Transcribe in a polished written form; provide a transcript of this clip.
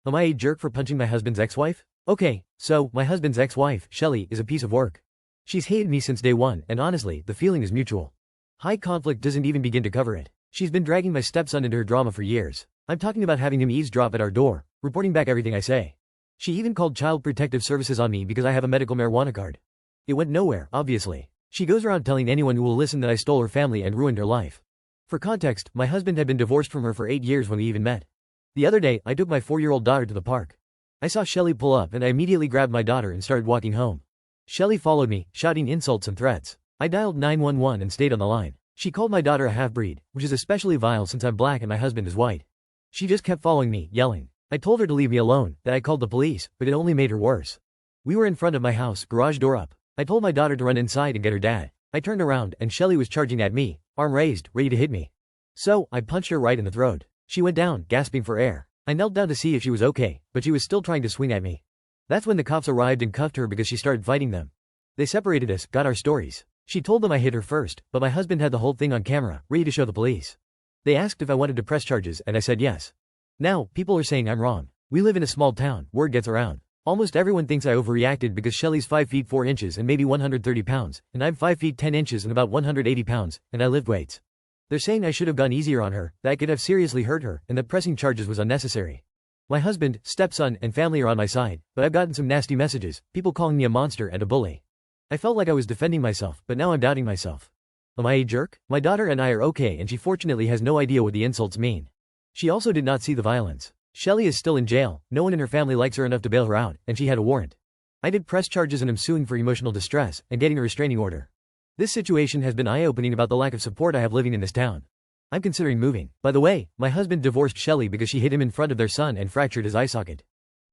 Am I a jerk for punching my husband's ex-wife? Okay, so, my husband's ex-wife, Shelly, is a piece of work. She's hated me since day one, and honestly, the feeling is mutual. High conflict doesn't even begin to cover it. She's been dragging my stepson into her drama for years. I'm talking about having him eavesdrop at our door, reporting back everything I say. She even called Child Protective Services on me because I have a medical marijuana card. It went nowhere, obviously. She goes around telling anyone who will listen that I stole her family and ruined her life. For context, my husband had been divorced from her for 8 years when we even met. The other day, I took my 4-year-old daughter to the park. I saw Shelly pull up and I immediately grabbed my daughter and started walking home. Shelly followed me, shouting insults and threats. I dialed 911 and stayed on the line. She called my daughter a half-breed, which is especially vile since I'm black and my husband is white. She just kept following me, yelling. I told her to leave me alone, that I called the police, but it only made her worse. We were in front of my house, garage door up. I told my daughter to run inside and get her dad. I turned around and Shelly was charging at me, arm raised, ready to hit me. So, I punched her right in the throat. She went down, gasping for air. I knelt down to see if she was okay, but she was still trying to swing at me. That's when the cops arrived and cuffed her because she started fighting them. They separated us, got our stories. She told them I hit her first, but my husband had the whole thing on camera, ready to show the police. They asked if I wanted to press charges and I said yes. Now, people are saying I'm wrong. We live in a small town, word gets around. Almost everyone thinks I overreacted because Shelly's 5 feet 4 inches and maybe 130 pounds, and I'm 5 feet 10 inches and about 180 pounds, and I lift weights. They're saying I should have gone easier on her, that I could have seriously hurt her, and that pressing charges was unnecessary. My husband, stepson, and family are on my side, but I've gotten some nasty messages, people calling me a monster and a bully. I felt like I was defending myself, but now I'm doubting myself. Am I a jerk? My daughter and I are okay and she fortunately has no idea what the insults mean. She also did not see the violence. Shelly is still in jail, no one in her family likes her enough to bail her out, and she had a warrant. I did press charges and am suing for emotional distress, and getting a restraining order. This situation has been eye-opening about the lack of support I have living in this town. I'm considering moving. By the way, my husband divorced Shelly because she hit him in front of their son and fractured his eye socket.